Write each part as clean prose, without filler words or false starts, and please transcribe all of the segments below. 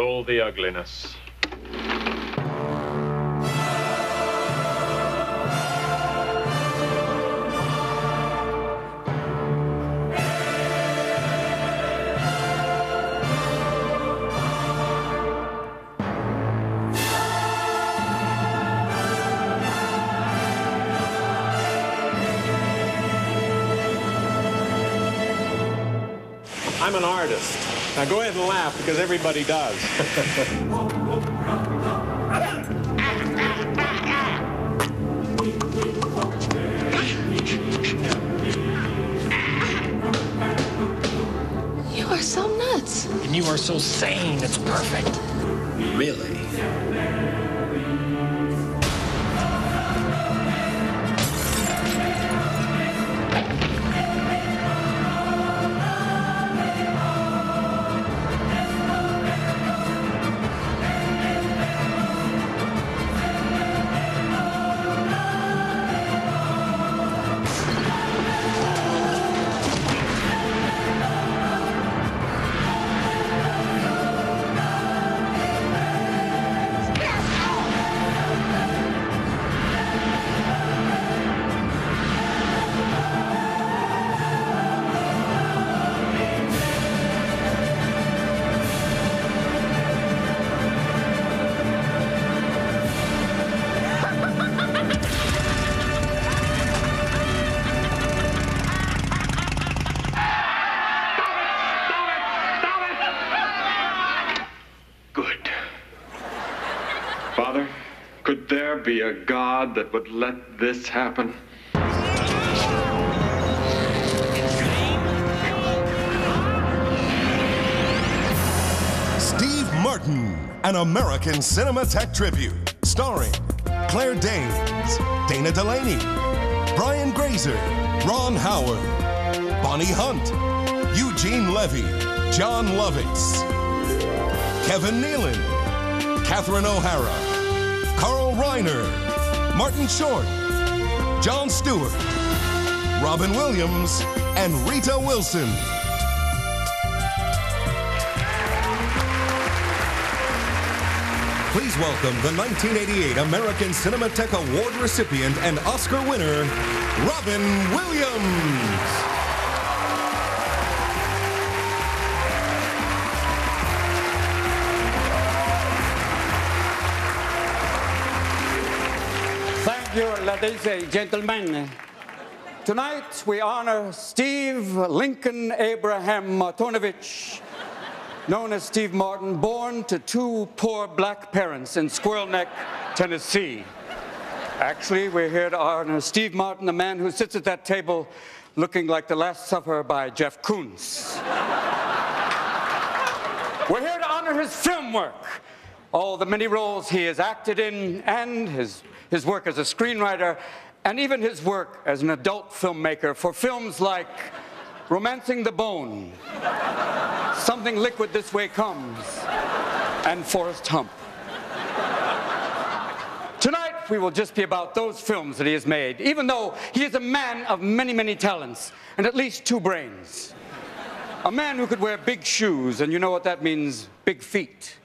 Roll the ugliness. I'm an artist. Now go ahead and laugh because everybody does. You are so nuts. And you are so sane. It's perfect. Really? Father, could there be a God that would let this happen? Steve Martin, an American Cinematheque tribute, starring Claire Danes, Dana Delaney, Brian Grazer, Ron Howard, Bonnie Hunt, Eugene Levy, John Lovitz, Kevin Nealon, Catherine O'Hara, Carl Reiner, Martin Short, Jon Stewart, Robin Williams, and Rita Wilson. Please welcome the 1988 American Cinematheque Award recipient and Oscar winner, Robin Williams. Thank you, ladies and gentlemen. Tonight, we honor Steve Lincoln Abraham Martinovich, known as Steve Martin, born to two poor black parents in Squirrel Neck, Tennessee. Actually, we're here to honor Steve Martin, the man who sits at that table looking like The Last Supper by Jeff Koons. We're here to honor his film work, all the many roles he has acted in, and his work as a screenwriter, and even his work as an adult filmmaker for films like Romancing the Bone, Something Liquid This Way Comes, and Forrest Hump. Tonight, we will just be about those films that he has made, even though he is a man of many, many talents and at least two brains. A man who could wear big shoes, and you know what that means, big feet.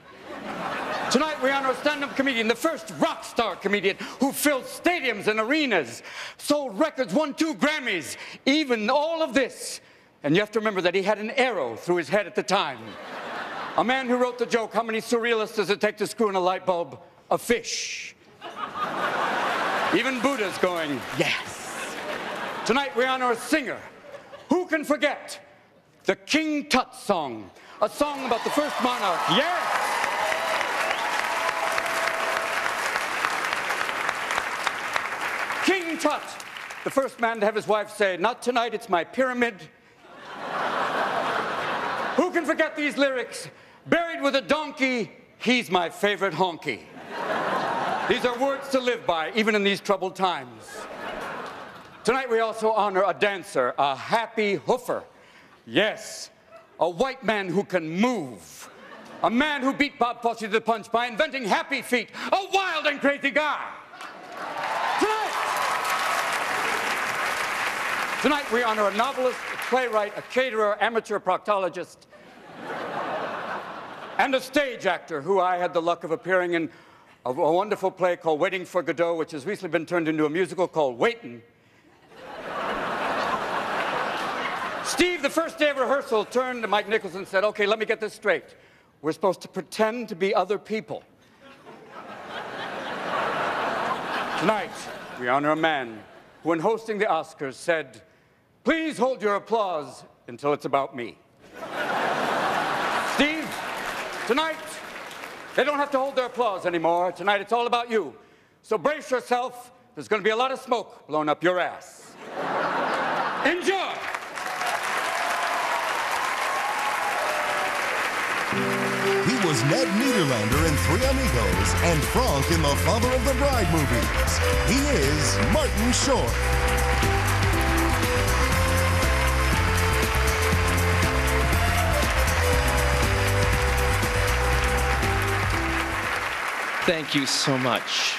Tonight, we honor a stand-up comedian, the first rock star comedian who filled stadiums and arenas, sold records, won 2 Grammys, even all of this. And you have to remember that he had an arrow through his head at the time. A man who wrote the joke, how many surrealists does it take to screw in a light bulb? A fish. Even Buddha's going, yes. Tonight, we honor a singer. Who can forget the King Tut song? A song about the first monarch. Yes! King Tut, the first man to have his wife say, not tonight, it's my pyramid. Who can forget these lyrics? Buried with a donkey, he's my favorite honky. These are words to live by, even in these troubled times. Tonight we also honor a dancer, a happy hoofer. Yes, a white man who can move. A man who beat Bob Fosse to the punch by inventing happy feet. A wild and crazy guy. Tonight we honor a novelist, a playwright, a caterer, amateur proctologist. and a stage actor who I had the luck of appearing in a wonderful play called Waiting for Godot, which has recently been turned into a musical called Waitin'. Steve, the first day of rehearsal, turned to Mike Nichols and said, "Okay, let me get this straight. We're supposed to pretend to be other people. Tonight, we honor a man who, in hosting the Oscars, said, 'Please hold your applause until it's about me.' Steve, tonight, they don't have to hold their applause anymore. Tonight, it's all about you. So brace yourself. There's going to be a lot of smoke blown up your ass. Enjoy!" He was Ned Niederlander in Three Amigos and Frank in the Father of the Bride movies. He is Martin Short. Thank you so much.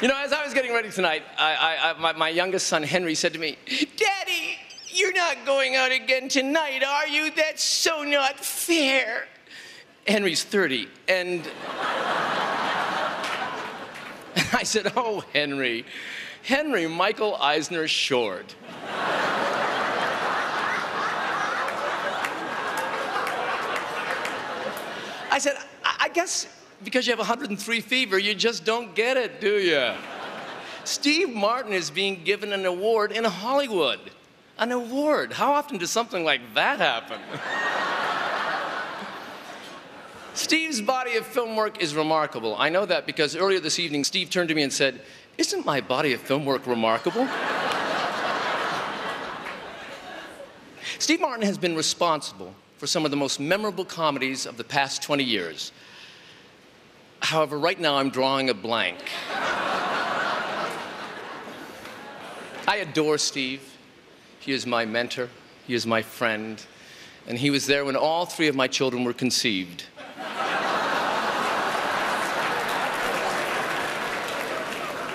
You know, as I was getting ready tonight, my youngest son, Henry, said to me, "Daddy, you're not going out again tonight, are you? That's so not fair." Henry's 30, and I said, "Oh, Henry Michael Eisner Short." I said, I guess because you have 103 fever, you just don't get it, do you? Steve Martin is being given an award in Hollywood. An award. How often does something like that happen? Steve's body of film work is remarkable. I know that because earlier this evening, Steve turned to me and said, "Isn't my body of film work remarkable?" Steve Martin has been responsible for some of the most memorable comedies of the past 20 years. However, right now I'm drawing a blank. I adore Steve. He is my mentor, he is my friend, and he was there when all three of my children were conceived.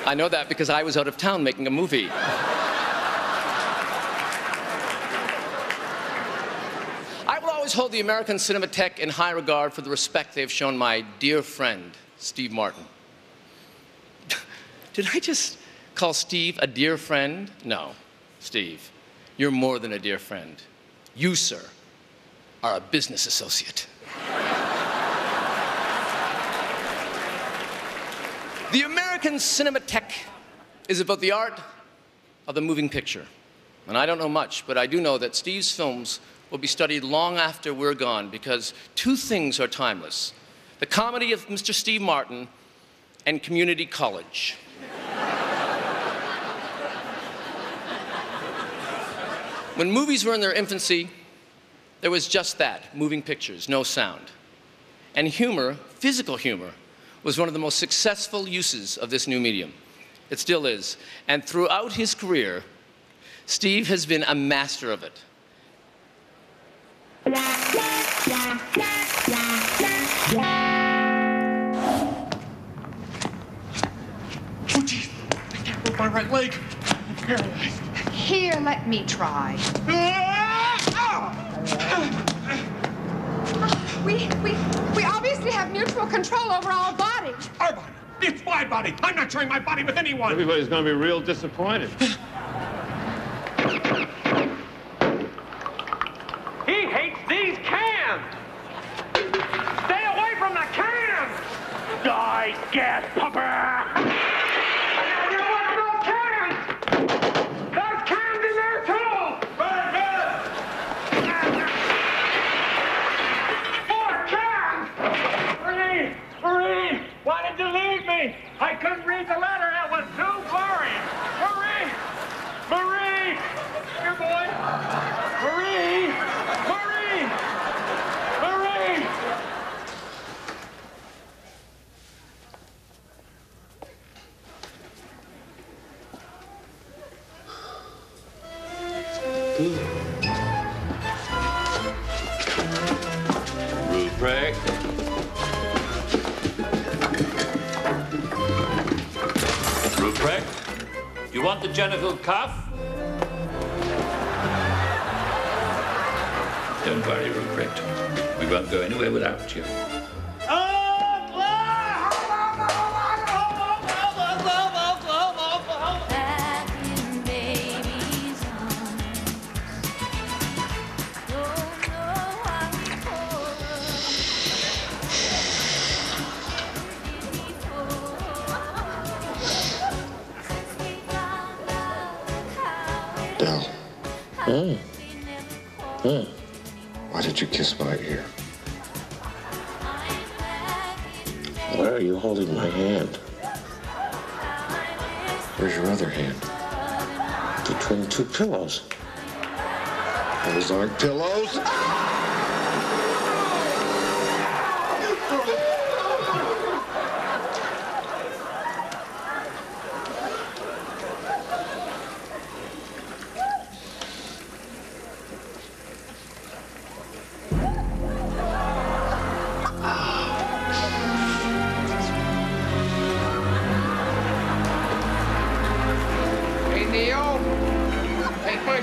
I know that because I was out of town making a movie. I will always hold the American Cinematheque in high regard for the respect they've shown my dear friend, Steve Martin. Did I just call Steve a dear friend? No, Steve, you're more than a dear friend. You, sir, are a business associate. The American Cinematheque is about the art of the moving picture. And I don't know much, but I do know that Steve's films will be studied long after we're gone because two things are timeless: the comedy of Mr. Steve Martin and community college. When movies were in their infancy, there was just that, moving pictures, no sound. And humor, physical humor, was one of the most successful uses of this new medium. It still is. And throughout his career, Steve has been a master of it. Oh, geez, I can't move my right leg. I'm paralyzed. Here, let me try. We obviously have neutral control over our body. Our body. It's my body. I'm not sharing my body with anyone. Everybody's going to be real disappointed. He hates these cans! Stay away from the cans! Die, gas pumper! You want those cans? There's cans in there too! More cans! Marie! Why did you leave me? I couldn't read the letter. It was too blurry. Marie! Here, boy! Marie! Ruprecht. Ruprecht, you want the genital cuff? Don't worry, Ruprecht. We won't go anywhere without you. Bill. Why did you kiss my ear? Why are you holding my hand? Where's your other hand? Between two pillows. Those aren't pillows.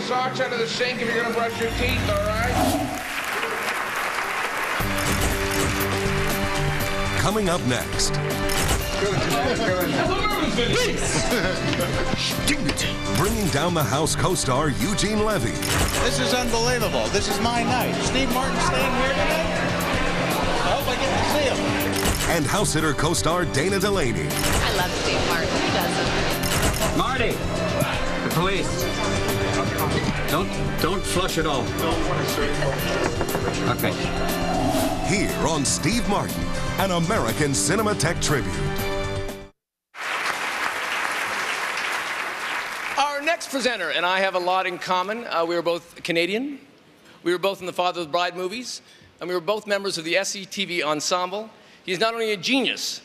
Socks out of the sink if you're gonna brush your teeth, all right? Coming up next. Bringing down the house co-star Eugene Levy. This is unbelievable. This is my night. Steve Martin staying here tonight? I hope I get to see him. And house sitter co-star Dana Delaney. I love Steve Martin. Who doesn't? Marty! The police. Don't flush it all. Okay. Here on Steve Martin, an American Cinematheque tribute. Our next presenter and I have a lot in common. We were both Canadian. We were both in the Father of the Bride movies. And we were both members of the SCTV ensemble. He's not only a genius,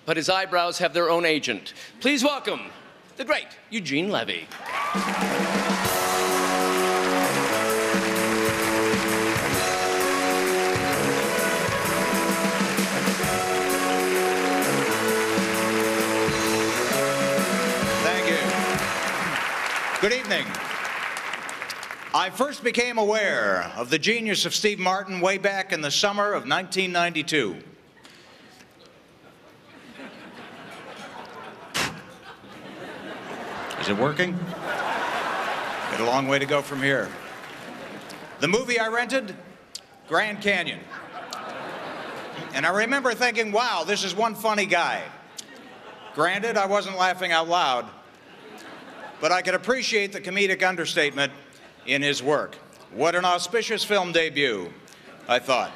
but his eyebrows have their own agent. Please welcome the great Eugene Levy. Good evening. I first became aware of the genius of Steve Martin way back in the summer of 1992. Is it working? Got a long way to go from here. The movie I rented, Grand Canyon. And I remember thinking, wow, this is one funny guy. Granted, I wasn't laughing out loud, but I could appreciate the comedic understatement in his work. What an auspicious film debut, I thought.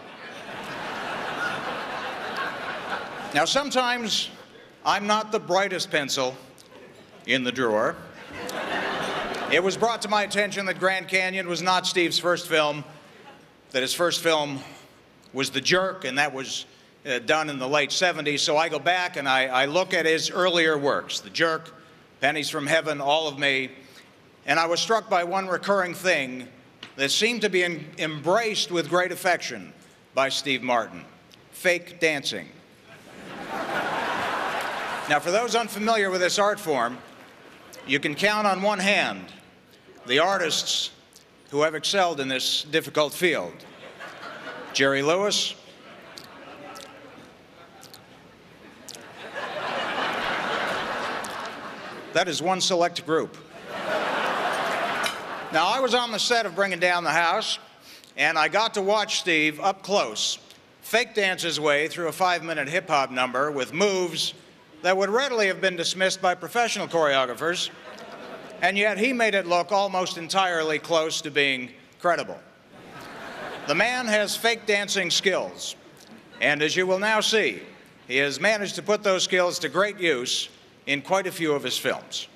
Now, sometimes I'm not the brightest pencil in the drawer. It was brought to my attention that Grand Canyon was not Steve's first film, that his first film was The Jerk, and that was done in the late 70s. So I go back and I look at his earlier works, The Jerk, Pennies from Heaven, All of Me, and I was struck by one recurring thing that seemed to be embraced with great affection by Steve Martin: fake dancing. Now, for those unfamiliar with this art form, you can count on one hand the artists who have excelled in this difficult field. Jerry Lewis, that is one select group. Now, I was on the set of Bringing Down the House, and I got to watch Steve up close fake dance his way through a 5-minute hip-hop number with moves that would readily have been dismissed by professional choreographers, and yet he made it look almost entirely close to being credible. The man has fake dancing skills, and as you will now see, he has managed to put those skills to great use in quite a few of his films.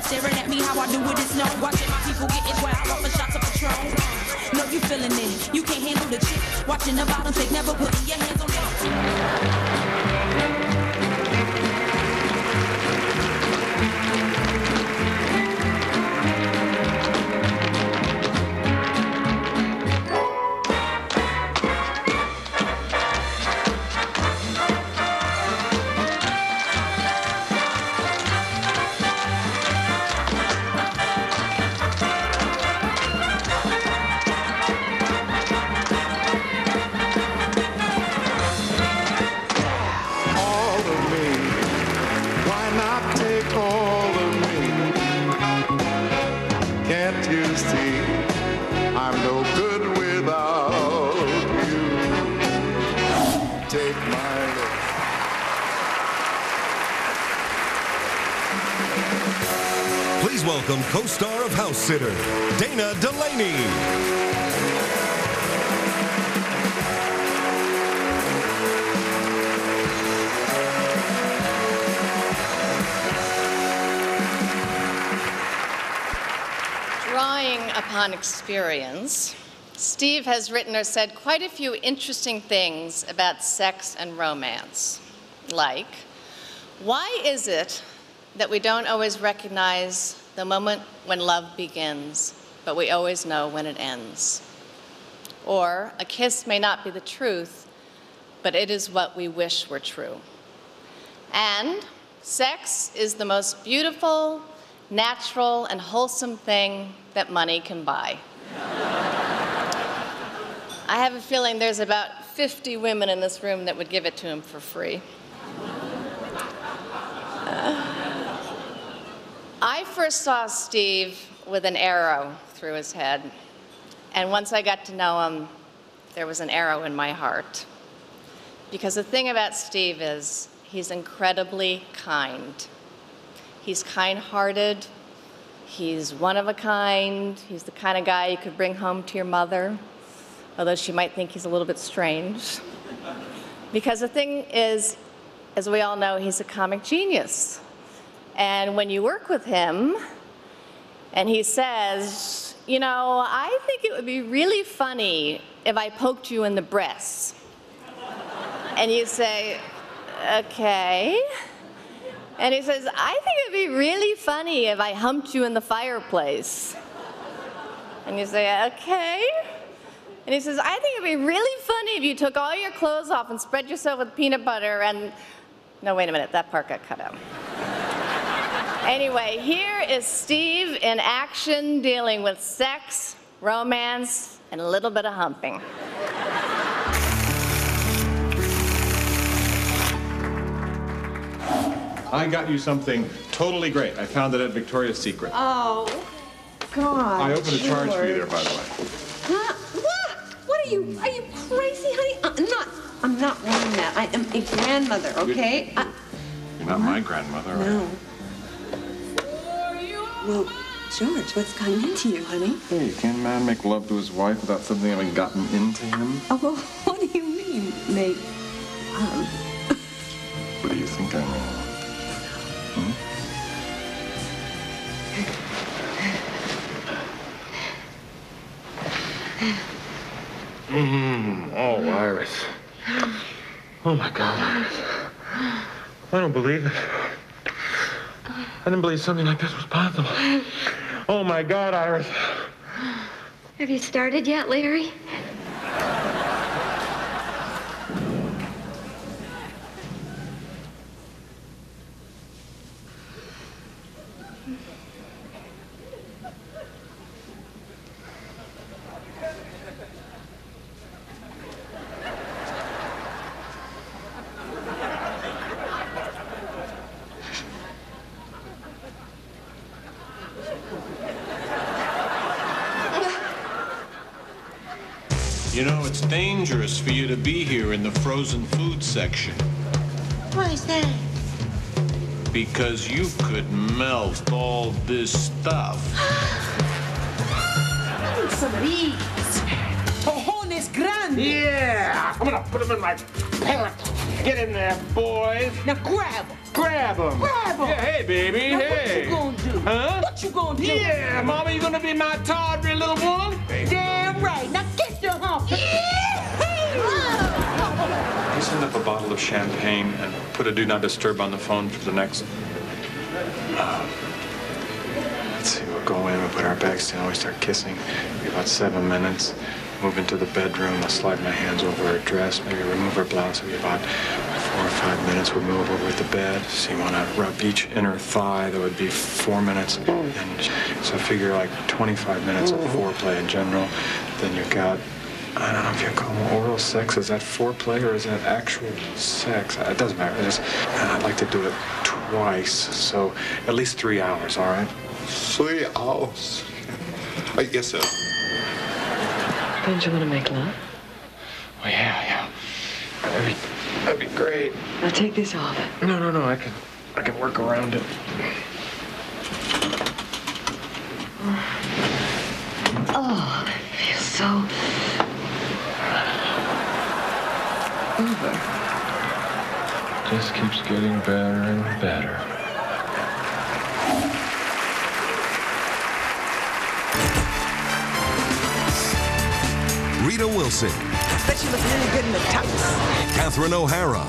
Staring at me how I do it is no. Watching my people getting wild off of shots of Patron. No, you feeling it. You can't handle the chick. Watching the bottom take, never putting your hands on it. Please welcome co-star of House Sitter, Dana Delaney. Drawing upon experience, Steve has written or said quite a few interesting things about sex and romance. Like, why is it that we don't always recognize the moment when love begins, but we always know when it ends? Or, a kiss may not be the truth, but it is what we wish were true. And sex is the most beautiful, natural, and wholesome thing that money can buy. I have a feeling there's about 50 women in this room that would give it to him for free. I first saw Steve with an arrow through his head, and once I got to know him, there was an arrow in my heart. Because the thing about Steve is, he's incredibly kind. He's kind-hearted, he's one of a kind, he's the kind of guy you could bring home to your mother, although she might think he's a little bit strange. Because the thing is, as we all know, he's a comic genius. And when you work with him, and he says, you know, I think it would be really funny if I poked you in the breasts. And you say, okay. And he says, I think it'd be really funny if I humped you in the fireplace. And you say, okay. And he says, I think it'd be really funny if you took all your clothes off and spread yourself with peanut butter and... No, wait a minute, that part got cut out. Anyway, here is Steve in action dealing with sex, romance, and a little bit of humping. I got you something totally great. I found it at Victoria's Secret. Oh, God. I opened a charge for you there, by the way. Huh? What? What are you crazy, honey? I'm not wearing that. I am a grandmother, okay? You're not my grandmother, are No. Well, George, what's gotten into you, honey? Hey, can a man make love to his wife without something having gotten into him? Oh, well, what do you mean, make What do you think I mean? Oh, Iris. Oh, my God, Iris. I don't believe it. I didn't believe something like this was possible. Oh, my God, Iris. Have you started yet, Larry? You know, it's dangerous for you to be here in the frozen food section. Why is that? Because you could melt all this stuff. Some of these. Cojones grandes. Yeah! I'm gonna put them in my pellet. Get in there, boys. Now grab them. Grab them. Grab them. Yeah, hey, baby, Now hey. what you gonna do? Huh? What you gonna do? Yeah, Mama, you gonna be my tawdry little woman? Damn right. Now get your hump. You send up a bottle of champagne and put a do not disturb on the phone for the next... let's see, we'll go in, we'll put our bags down, we start kissing. Be about 7 minutes. Move into the bedroom, I'll slide my hands over her dress, maybe remove her blouse. It'll be about 4 or 5 minutes. We'll move over to the bed. So you want to rub each inner thigh. That would be 4 minutes. And so figure like 25 minutes of foreplay in general. Then you've got, I don't know if you call it oral sex. Is that foreplay or is that actual sex? It doesn't matter. I'd like to do it twice. So at least 3 hours, all right? 3 hours? I guess so. Don't you want to make love? Oh, yeah. That'd be great. Now take this off. No, I can work around it. Oh, I feel so over. Just keeps getting better and better. Rita Wilson. Bet she looks really good in the tux. Catherine O'Hara.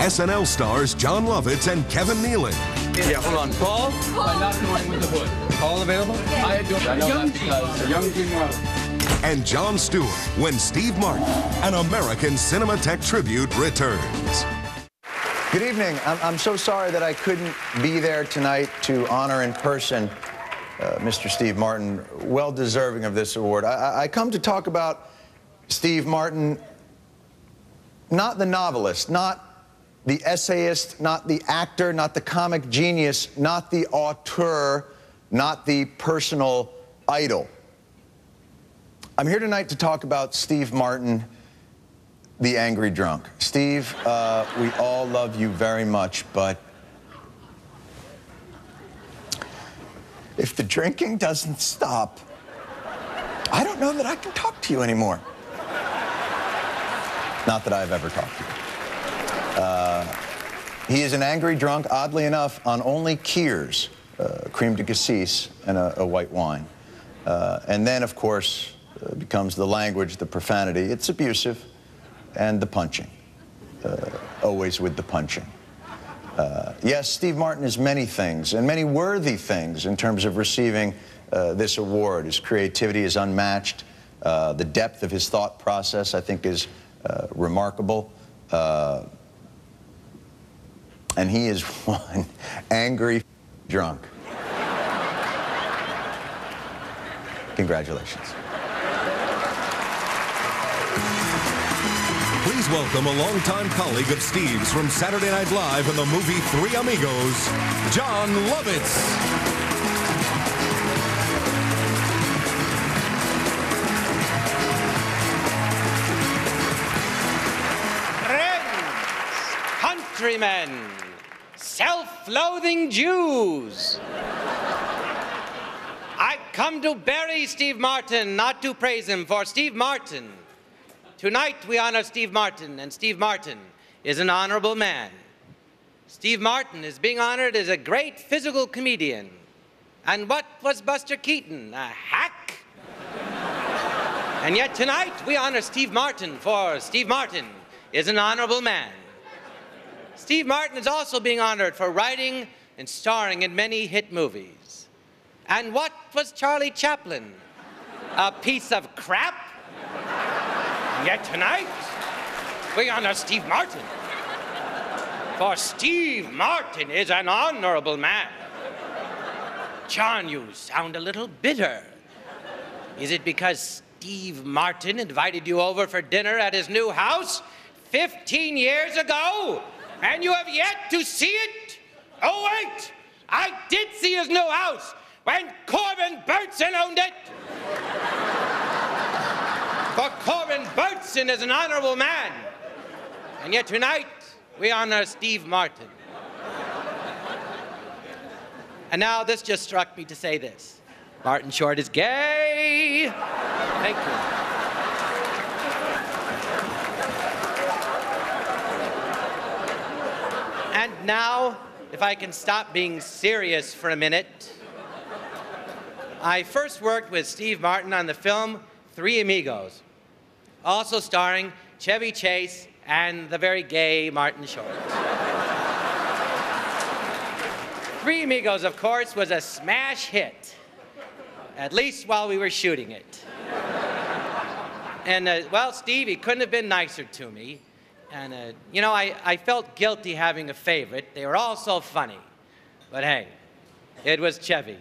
SNL stars John Lovitz and Kevin Nealon. Yeah, hold on. Paul? I'm not going with the hood. Paul available? I know that because Young Gene Wilder. And Jon Stewart when Steve Martin, an American Cinematheque tribute, returns. Good evening. I'm so sorry that I couldn't be there tonight to honor in person Mr. Steve Martin, well deserving of this award. I come to talk about Steve Martin, not the novelist, not the essayist, not the actor, not the comic genius, not the auteur, not the personal idol. I'm here tonight to talk about Steve Martin, the angry drunk. Steve, we all love you very much, but if the drinking doesn't stop, I don't know that I can talk to you anymore. Not that I've ever talked to you. He is an angry drunk, oddly enough, on only Kiers, creme de cassis, and a white wine. And then, of course, becomes the language, the profanity. It's abusive, and the punching. Always with the punching. Yes, Steve Martin is many things, and many worthy things in terms of receiving this award. His creativity is unmatched. The depth of his thought process, I think, is remarkable. And he is one angry drunk. Congratulations. Please welcome a longtime colleague of Steve's from Saturday Night Live and the movie Three Amigos, John Lovitz. Countrymen, self-loathing Jews. I've come to bury Steve Martin, not to praise him, for Steve Martin. Tonight we honor Steve Martin, and Steve Martin is an honorable man. Steve Martin is being honored as a great physical comedian. And what was Buster Keaton? A hack? And yet tonight we honor Steve Martin, for Steve Martin is an honorable man. Steve Martin is also being honored for writing and starring in many hit movies. And what was Charlie Chaplin? A piece of crap? And yet tonight, we honor Steve Martin. For Steve Martin is an honorable man. John, you sound a little bitter. Is it because Steve Martin invited you over for dinner at his new house 15 years ago? And you have yet to see it? Oh, wait! I did see his new house when Corbin Burnson owned it! For Corbin Burnson is an honorable man. And yet tonight, we honor Steve Martin. And now this just struck me to say this. Martin Short is gay! Thank you. And now, if I can stop being serious for a minute, I first worked with Steve Martin on the film Three Amigos, also starring Chevy Chase and the very gay Martin Short. Three Amigos, of course, was a smash hit, at least while we were shooting it. And, well, Steve, he couldn't have been nicer to me. And, you know, I felt guilty having a favorite. They were all so funny. But hey, it was Chevy.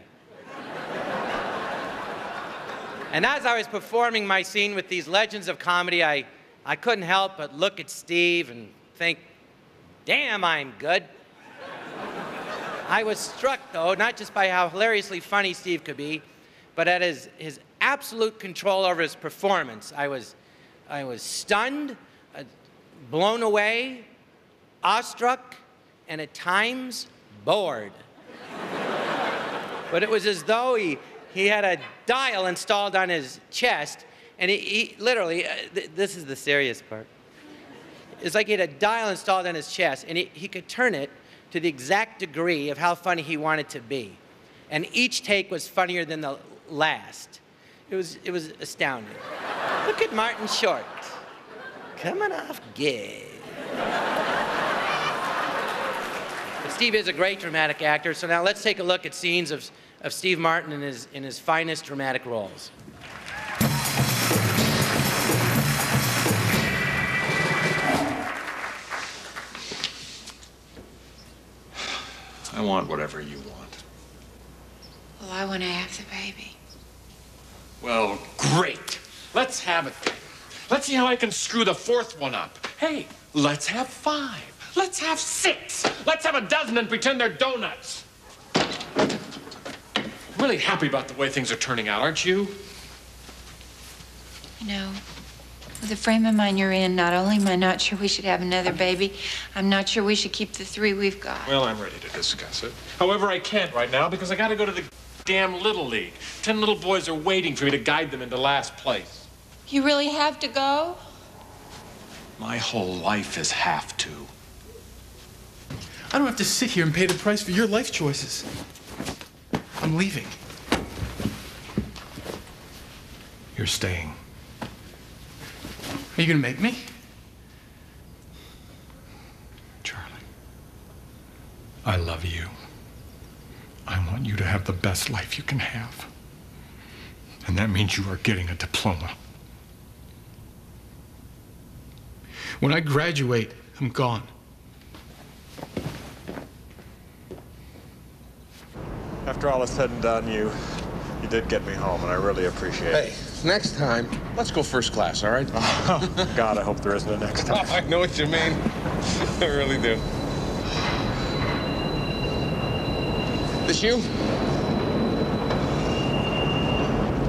And as I was performing my scene with these legends of comedy, I couldn't help but look at Steve and think, damn, I'm good. I was struck, though, not just by how hilariously funny Steve could be, but at his absolute control over his performance. I was stunned, blown away, awestruck, and at times bored. But it was as though he he had a dial installed on his chest, and he literally, this is the serious part. It's like he had a dial installed on his chest, and he could turn it to the exact degree of how funny he wanted to be. And each take was funnier than the last. It was astounding. Look at Martin Short, coming off gay. But Steve is a great dramatic actor, so now let's take a look at scenes of Steve Martin in his finest dramatic roles. I want whatever you want. Well, I want to have the baby. Well, great. Let's have it then. Let's see how I can screw the fourth one up. Hey, let's have 5. Let's have 6. Let's have a dozen and pretend they're donuts. Really happy about the way things are turning out, aren't you? You know, with the frame of mind you're in, not only am I not sure we should have another baby, I'm not sure we should keep the 3 we've got. Well, I'm ready to discuss it. However, I can't right now because I gotta go to the damn Little League. 10 little boys are waiting for me to guide them into last place. You really have to go? My whole life is have to. I don't have to sit here and pay the price for your life choices. I'm leaving. You're staying. Are you gonna make me? Charlie, I love you. I want you to have the best life you can have. And that means you are getting a diploma. When I graduate, I'm gone. After all is said and done, you did get me home, and I really appreciate it. Hey, next time, let's go first class, all right? Oh, God, I hope there isn't a next time. I know what you mean. I really do. This you?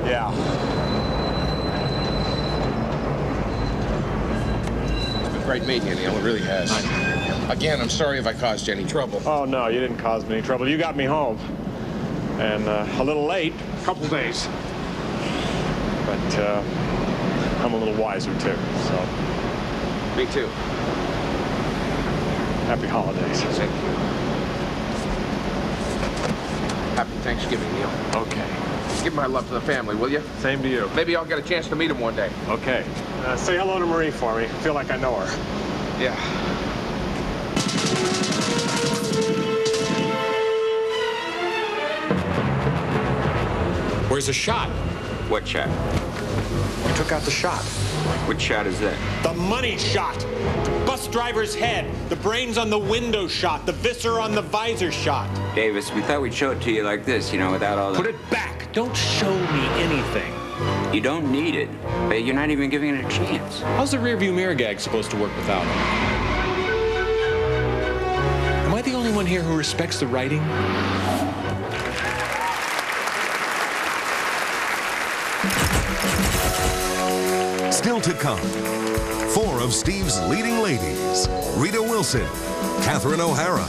Yeah. It's been great meeting you, Neil. It really has. Again, I'm sorry if I caused you any trouble. Oh, no, you didn't cause me any trouble. You got me home. And a little late, a couple days. But I'm a little wiser, too, so. Me too. Happy holidays. Thank you. Happy Thanksgiving, Neil. Okay. Give my love to the family, will you? Same to you. Maybe I'll get a chance to meet him one day. Okay. Say hello to Marie for me. I feel like I know her. Yeah. Where's the shot? What shot? You took out the shot. Which shot is that? The money shot. The bus driver's head. The brains on the window shot. The viscera on the visor shot. Davis, we thought we'd show it to you like this, you know, without all the... Put it back. Don't show me anything. You don't need it. But you're not even giving it a chance. How's the rear view mirror gag supposed to work without it? Am I the only one here who respects the writing? Still to come, 4 of Steve's leading ladies, Rita Wilson, Catherine O'Hara,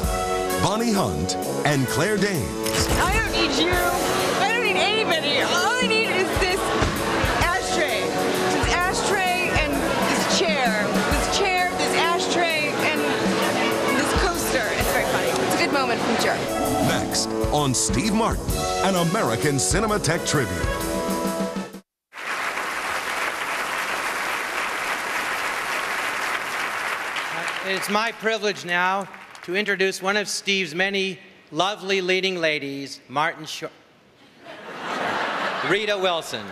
Bonnie Hunt, and Claire Danes. I don't need you. I don't need anybody. All I need is this ashtray. This ashtray and this chair. This chair, this ashtray, and this coaster. It's very funny. It's a good moment from Jerry. Next on Steve Martin, an American Cinematheque tribute. It's my privilege now to introduce one of Steve's many lovely leading ladies, Martin Short. Rita Wilson.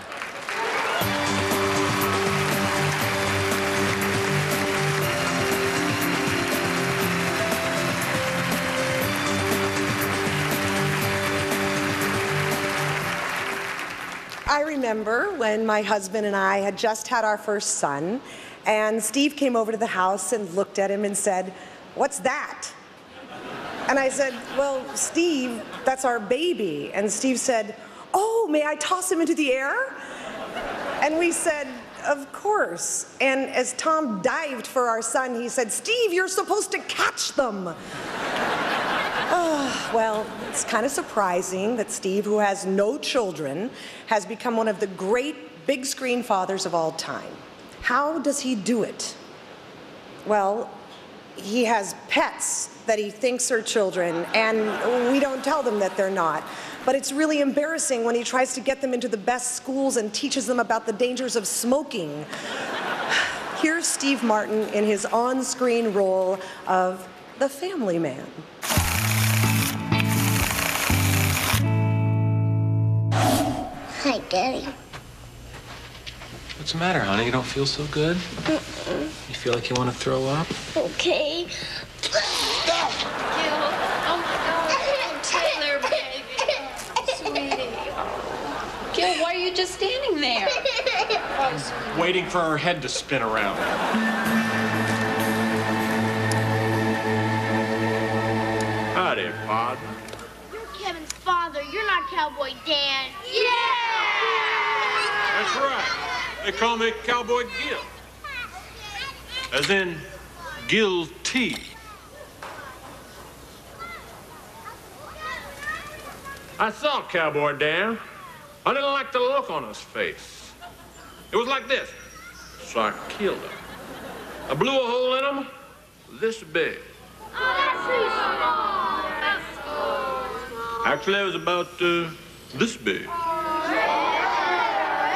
I remember when my husband and I had just had our first son, and Steve came over to the house and looked at him and said, "What's that?" And I said, "Well, Steve, that's our baby." And Steve said, "Oh, may I toss him into the air?" And we said, "Of course." And as Tom dived for our son, he said, "Steve, you're supposed to catch them." Well, it's kind of surprising that Steve, who has no children, has become one of the great big screen fathers of all time. How does he do it? Well, he has pets that he thinks are children, and we don't tell them that they're not. But it's really embarrassing when he tries to get them into the best schools and teaches them about the dangers of smoking. Here's Steve Martin in his on-screen role of the family man. Hi, Daddy. What's the matter, honey? You don't feel so good? You feel like you want to throw up? Okay. Taylor, baby. Sweetie. Gil, why are you just standing there? Waiting for her head to spin around. Howdy, Pod. You're Kevin's father. You're not Cowboy Dan. That's right. They call me Cowboy Gil. As in, guilty. I saw Cowboy Dan. I didn't like the look on his face. It was like this. So I killed him. I blew a hole in him this big. Actually, it was about this big.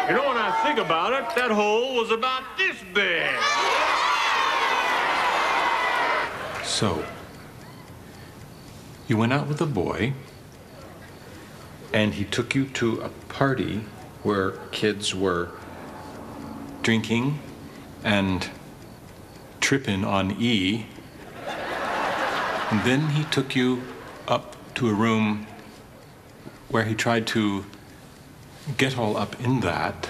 You know, when I think about it, that hole was about this big. So, you went out with a boy, and he took you to a party where kids were drinking and tripping on E. And then he took you up to a room where he tried to get all up in that,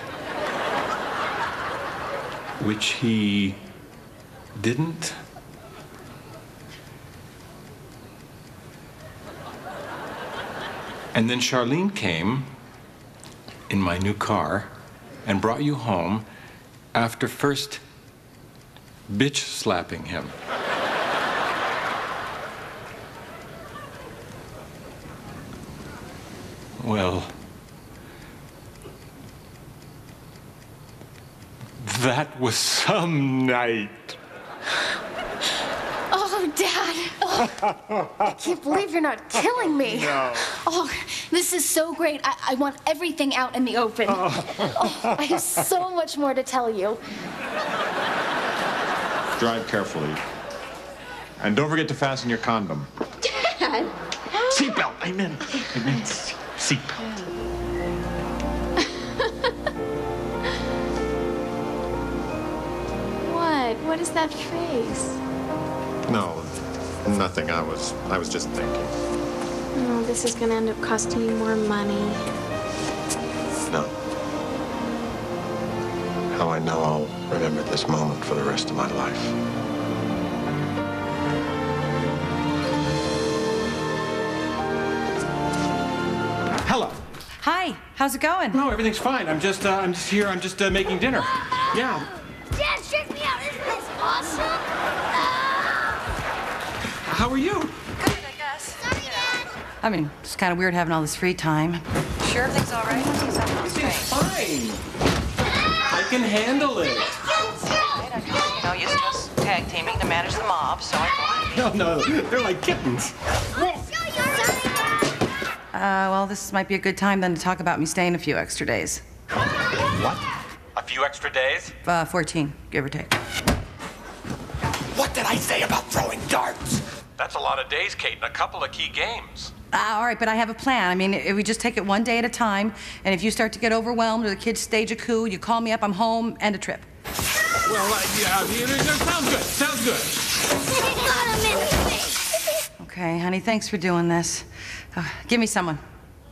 which he didn't. And then Charlene came in my new car and brought you home after first bitch slapping him. Well, that was some night. Oh, Dad. Oh, I can't believe you're not killing me. No. Oh, this is so great. I want everything out in the open. Oh, I have so much more to tell you. Drive carefully. And don't forget to fasten your condom. Dad. Seatbelt, amen. Amen. Seatbelt. What is that face? No, nothing. I was just thinking. Oh, this is gonna end up costing you more money. No. How I know I'll remember this moment for the rest of my life. Hello. Hi, how's it going? No, everything's fine. I'm just here. I'm just making dinner. Yeah. Dad, check me out. Isn't this awesome? How are you? Good, I guess. I mean, it's kind of weird having all this free time. Sure, everything's all right. Everything's fine. I can handle it. You know, used to us tag teaming to manage the mob, so I thought. No, they're like kittens. Well, this might be a good time then to talk about me staying a few extra days. What? A few extra days? 14, give or take. What did I say about throwing darts? That's a lot of days, Kate, and a couple of key games. All right, but I have a plan. I mean, if we just take it one day at a time, and if you start to get overwhelmed or the kids stage a coup, you call me up, I'm home, end a trip. Well, sounds good. Sounds good. Okay, honey, thanks for doing this. Give me someone.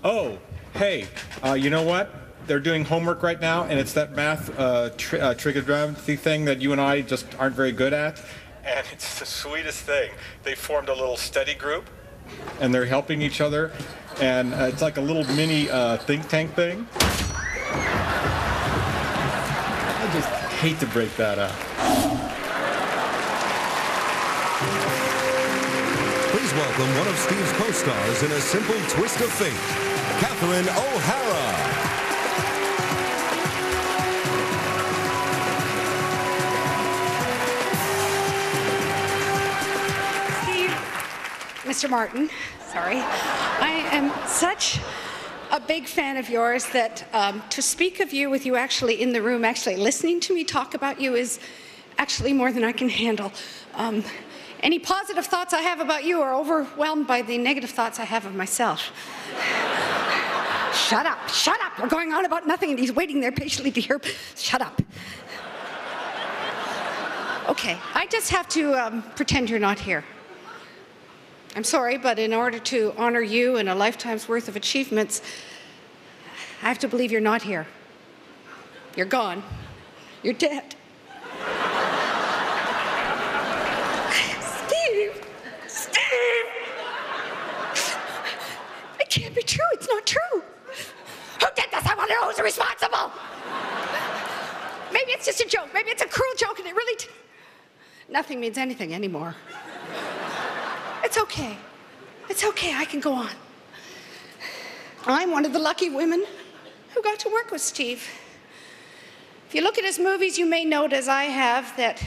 Oh, hey, you know what? They're doing homework right now, and it's that math trigonometry thing that you and I just aren't very good at. And it's the sweetest thing. They formed a little study group, and they're helping each other, and it's like a little mini think tank thing. I just hate to break that up. Please welcome one of Steve's co-stars in A Simple Twist of Fate, Catherine O'Hara. Mr. Martin, sorry. I am such a big fan of yours that to speak of you with you actually in the room, actually listening to me talk about you is actually more than I can handle. Any positive thoughts I have about you are overwhelmed by the negative thoughts I have of myself. Shut up, shut up. We're going on about nothing and he's waiting there patiently to hear. Shut up. Okay, I just have to pretend you're not here. I'm sorry, but in order to honor you and a lifetime's worth of achievements, I have to believe you're not here. You're gone. You're dead. Steve! Steve! It can't be true. It's not true. Who did this? I want to know who's responsible. Maybe it's just a joke. Maybe it's a cruel joke and it really... Nothing means anything anymore. It's okay. It's okay. I can go on. I'm one of the lucky women who got to work with Steve. If you look at his movies, you may note, as I have, that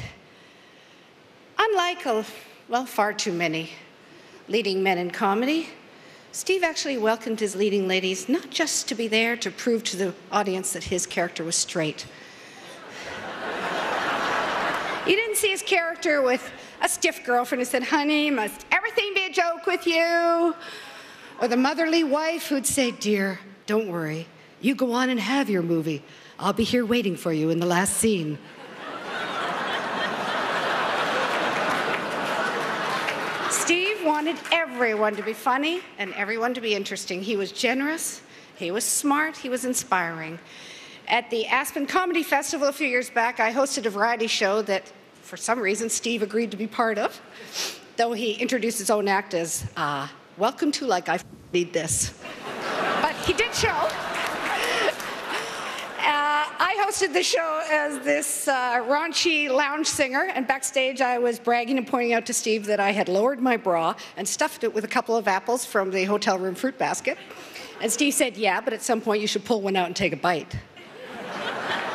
unlike, far too many leading men in comedy, Steve actually welcomed his leading ladies not just to be there to prove to the audience that his character was straight. You didn't see his character with a stiff girlfriend who said, honey, must everything be a joke with you? Or the motherly wife who'd say, dear, don't worry. You go on and have your movie. I'll be here waiting for you in the last scene. Steve wanted everyone to be funny and everyone to be interesting. He was generous, he was smart, he was inspiring. At the Aspen Comedy Festival a few years back, I hosted a variety show that for some reason, Steve agreed to be part of, though he introduced his own act as, welcome to Like I Need This. But he did show. I hosted the show as this raunchy lounge singer, and backstage I was bragging and pointing out to Steve that I had lowered my bra and stuffed it with a couple of apples from the hotel room fruit basket. And Steve said, yeah, but at some point you should pull one out and take a bite.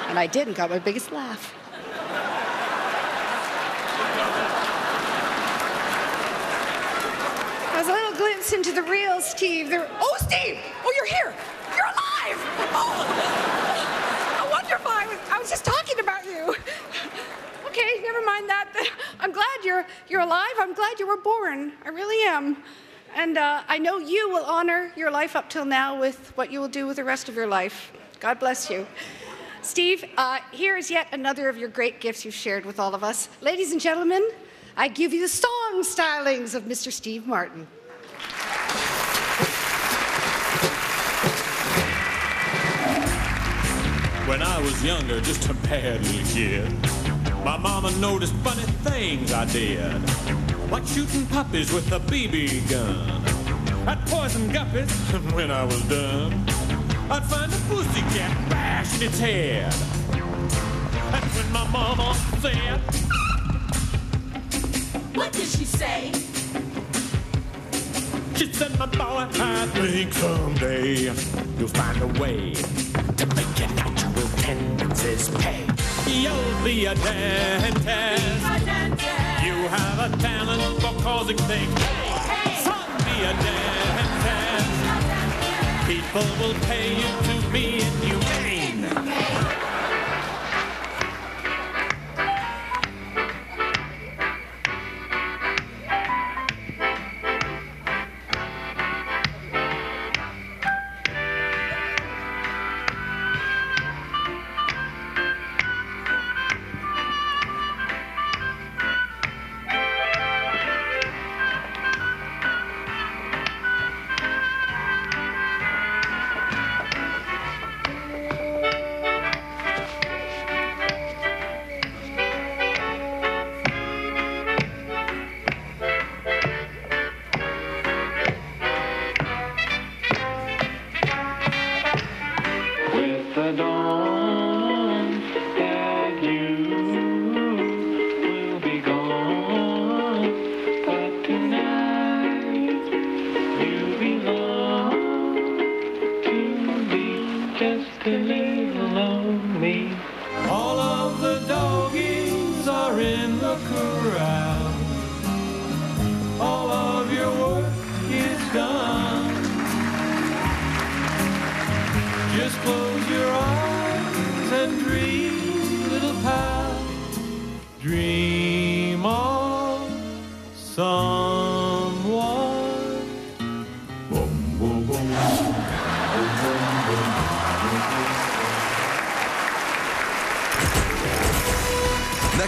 And I did and got my biggest laugh. It was a little glimpse into the real Steve. Oh, Steve! Oh, you're here! You're alive! Oh, wonderful! I was just talking about you. Okay, never mind that. I'm glad you're alive. I'm glad you were born. I really am. And I know you will honor your life up till now with what you will do with the rest of your life. God bless you. Steve, here is yet another of your great gifts you've shared with all of us. Ladies and gentlemen, I give you the song stylings of Mr. Steve Martin. When I was younger, just a bad little kid, my mama noticed funny things I did, like shooting puppies with a BB gun. I'd poison guppies, and when I was done, I'd find a pussycat bashing its head. That's when my mama said, What did she say? she said, my boy, I think someday you'll find a way to make your natural tendencies pay. You'll be a dentist. You have a talent for causing things. Son, be a dentist. People will pay you to be inhumane.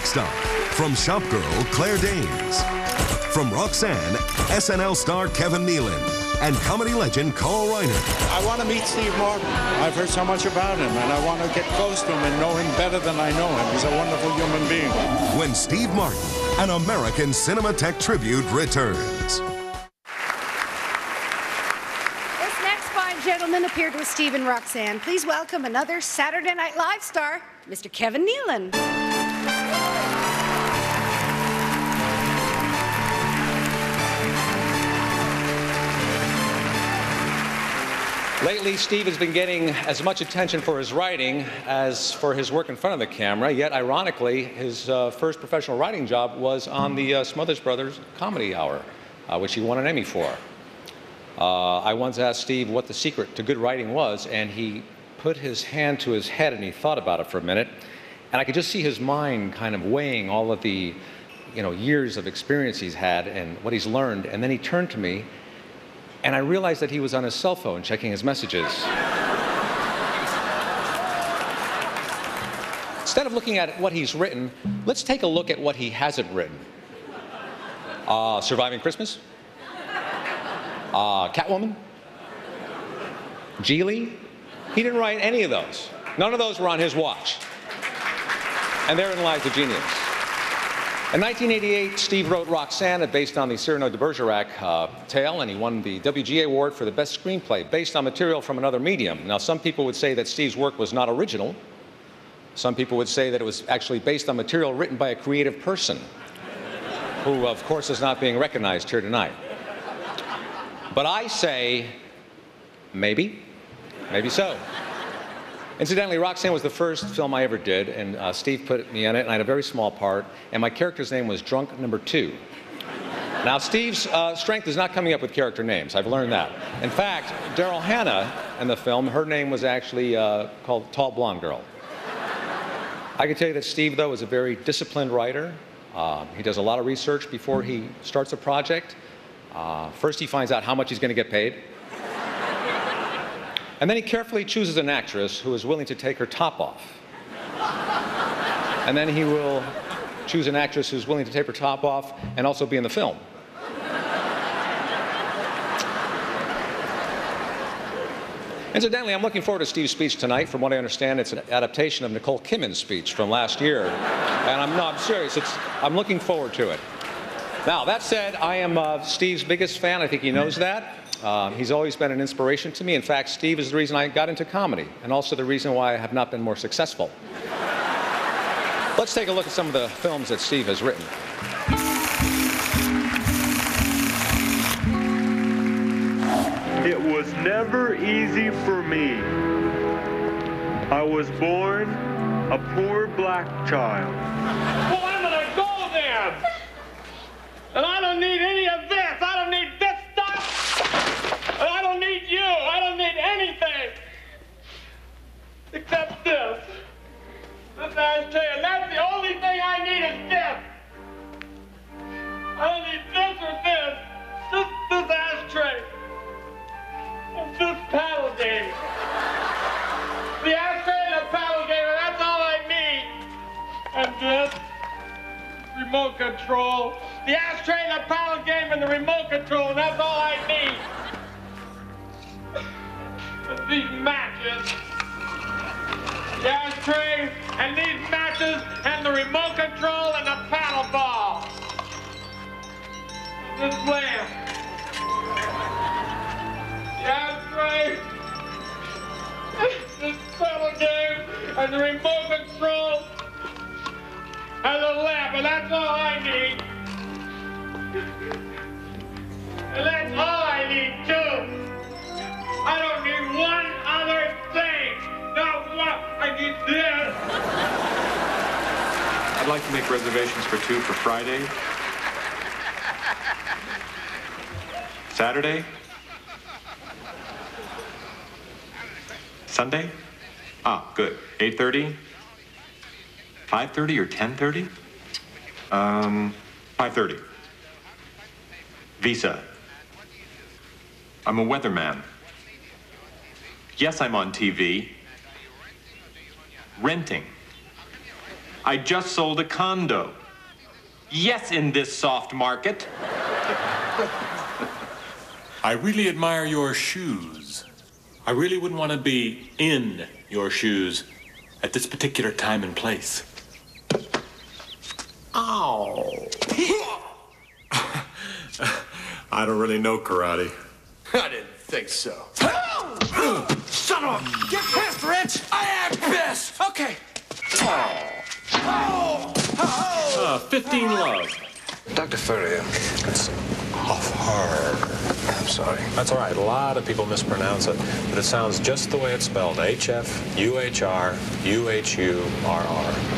Next up, from shop girl Claire Danes. From Roxanne, SNL star Kevin Nealon. And comedy legend Carl Reiner. I want to meet Steve Martin. I've heard so much about him, and I want to get close to him and know him better than I know him. He's a wonderful human being. When Steve Martin, an American Cinematheque tribute, returns. This next fine gentleman appeared with Steve and Roxanne. Please welcome another Saturday Night Live star, Mr. Kevin Nealon. Lately, Steve has been getting as much attention for his writing as for his work in front of the camera, yet ironically, his first professional writing job was on the Smothers Brothers Comedy Hour, which he won an Emmy for. I once asked Steve what the secret to good writing was, and he put his hand to his head and he thought about it for a minute, and I could just see his mind kind of weighing all of the years of experience he's had and what he's learned, and then he turned to me, and I realized that he was on his cell phone checking his messages. Instead of looking at what he's written, let's take a look at what he hasn't written. Surviving Christmas? Catwoman? Geely? He didn't write any of those. None of those were on his watch. And therein lies the genius. In 1988, Steve wrote Roxanne, based on the Cyrano de Bergerac tale, and he won the WGA Award for the best screenplay, based on material from another medium. Now, some people would say that Steve's work was not original. Some people would say that it was actually based on material written by a creative person, who, of course, is not being recognized here tonight. But I say, maybe so. Incidentally, Roxanne was the first film I ever did, and Steve put me in it, and I had a very small part, and my character's name was Drunk Number 2. Now, Steve's strength is not coming up with character names. I've learned that. In fact, Daryl Hannah in the film, her name was actually called Tall Blonde Girl. I can tell you that Steve, though, is a very disciplined writer. He does a lot of research before he starts a project. First, he finds out how much he's going to get paid. And then he carefully chooses an actress who is willing to take her top off. And then he will choose an actress who's willing to take her top off and also be in the film. Incidentally, I'm looking forward to Steve's speech tonight. From what I understand, it's an adaptation of Nicole Kidman's speech from last year. And I'm serious. I'm looking forward to it. Now, that said, I am Steve's biggest fan. I think he knows that. He's always been an inspiration to me. In fact, Steve is the reason I got into comedy, and also the reason why I have not been more successful. Let's take a look at some of the films that Steve has written. It was never easy for me. I was born a poor black child. Well, I'm gonna go then. And I don't need any of this. I don't need this stuff. And I don't need you. I don't need anything. Except this. This ashtray. And that's the only thing I need is this. I don't need this or this. Just this ashtray. And this paddle game. The ashtray and the paddle game, and that's all I need. And this remote control. The ashtray and the paddle game and the remote control, and that's all I need. And these matches. The ashtray and these matches and the remote control and the paddle ball. And this lamp. The ashtray, this paddle game and the remote control and the lamp, and that's all I need. And that's all I need, too. I don't need one other thing. Not one. I need this. I'd like to make reservations for 2 for Friday. Saturday? Sunday? Ah, good. 8:30? 5:30 or 10:30? 5:30. Visa. I'm a weatherman. Yes, I'm on TV. Renting. I just sold a condo. Yes, in this soft market. I really admire your shoes. I really wouldn't want to be in your shoes at this particular time and place. Ow. I don't really know karate. I didn't think so. Son of a... Get pissed, Rich! I am pissed! Okay. 15 love. Dr. Furrier, it's off hard. I'm sorry. That's all right. A lot of people mispronounce it, but it sounds just the way it's spelled. H-F-U-H-R-U-H-U-R-R.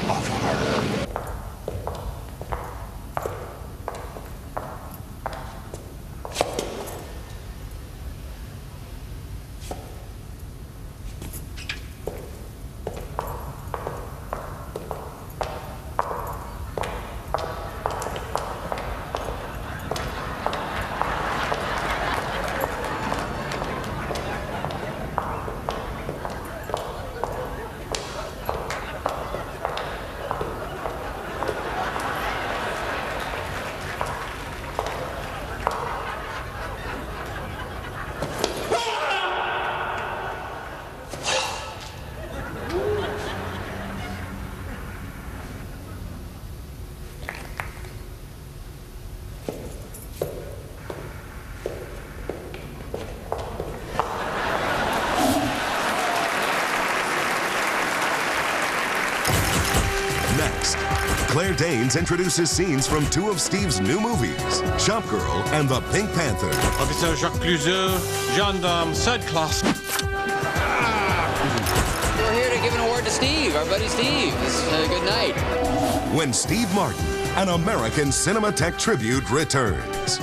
Off hard. Claire Danes introduces scenes from two of Steve's new movies, Shop Girl and The Pink Panther. Officer Jacques Cluzeux, gendarme, third class. We're here to give an award to Steve, our buddy Steve. This is a good night. When Steve Martin, an American Cinematheque tribute, returns.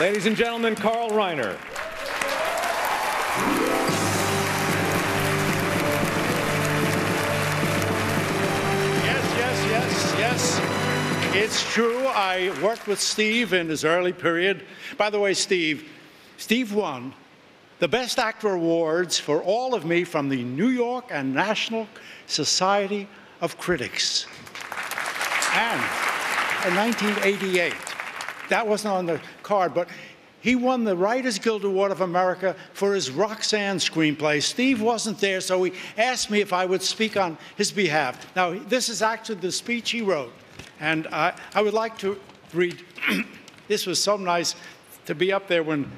Ladies and gentlemen, Carl Reiner. Yes, it's true. I worked with Steve in his early period. By the way, Steve won the Best Actor Awards for all of me from the New York and National Society of Critics. And in 1988, that wasn't on the card, but he won the Writers Guild Award of America for his Roxanne screenplay. Steve wasn't there, so he asked me if I would speak on his behalf. Now, this is actually the speech he wrote, and I would like to read. This was so nice to be up there when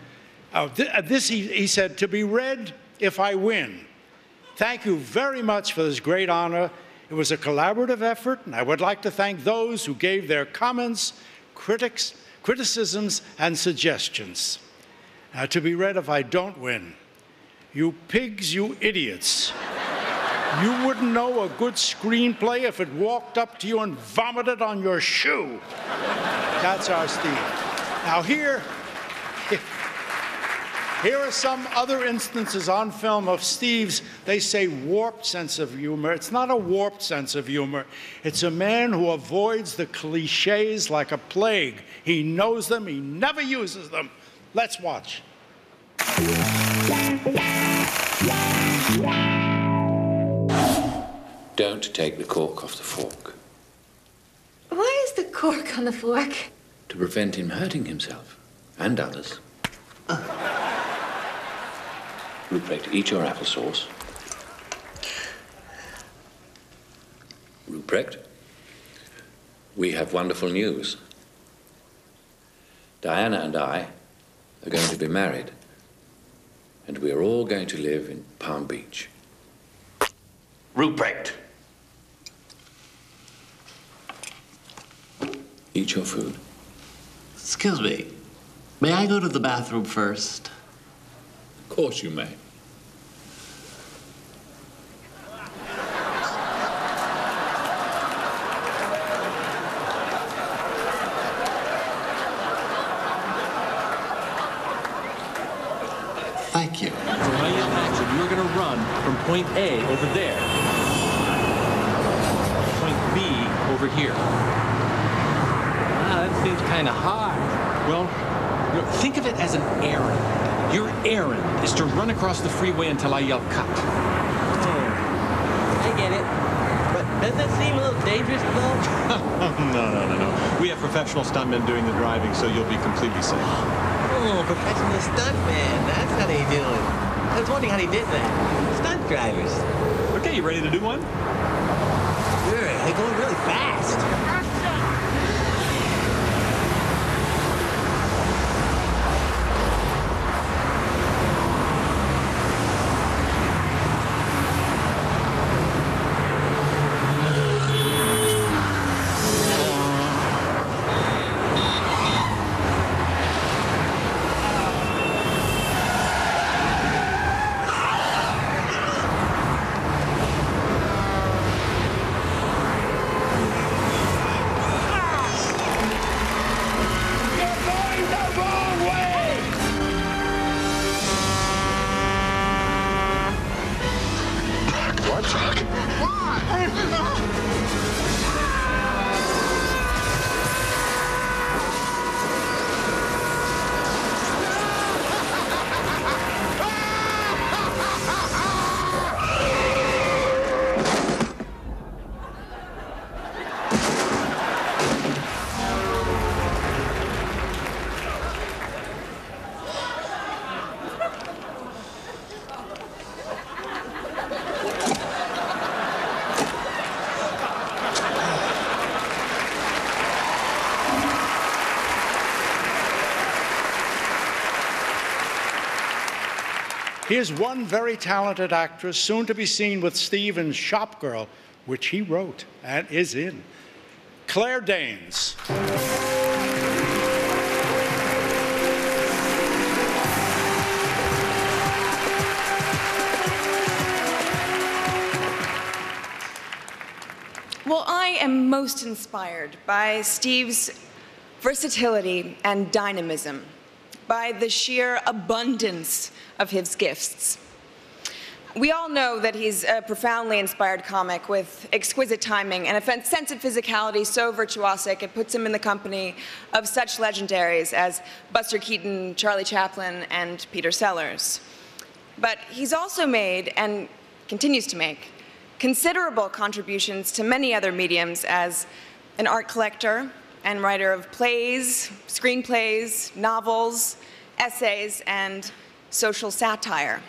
he said, "To be read if I win. Thank you very much for this great honor. It was a collaborative effort, and I would like to thank those who gave their comments, criticisms, and suggestions. To be read if I don't win. You pigs, you idiots. You wouldn't know a good screenplay if it walked up to you and vomited on your shoe." That's our Steve. Now here are some other instances on film of Steve's, they say, warped sense of humor. It's not a warped sense of humor. It's a man who avoids the cliches like a plague. He knows them, he never uses them. Let's watch. Don't take the cork off the fork. Why is the cork on the fork? To prevent him hurting himself and others. Ruprecht, eat your applesauce. Ruprecht, we have wonderful news. Diana and I are going to be married, and we are all going to live in Palm Beach. Ruprecht. Eat your food. Excuse me. May I go to the bathroom first? Of course you may. Thank you. So my young action, you're going to run from point A over there, point B over here. Ah, that seems kind of hard. Well, You know, think of it as an errand. Your errand is to run across the freeway until I yell cut. I get it. But doesn't that seem a little dangerous, though? No. We have professional stuntmen doing the driving, so you'll be completely safe. Oh, professional stuntman. That's how they do it. I was wondering how they did that. Stunt drivers. Okay, you ready to do one? Sure, they're going really fast. Here's one very talented actress, soon to be seen with Steve in Shop Girl, which he wrote and is in. Claire Danes. Well, I am most inspired by Steve's versatility and dynamism, by the sheer abundance of his gifts. We all know that he's a profoundly inspired comic with exquisite timing and a sense of physicality so virtuosic it puts him in the company of such legendaries as Buster Keaton, Charlie Chaplin, and Peter Sellers. But he's also made, and continues to make, considerable contributions to many other mediums as an art collector and writer of plays, screenplays, novels, essays, and social satire.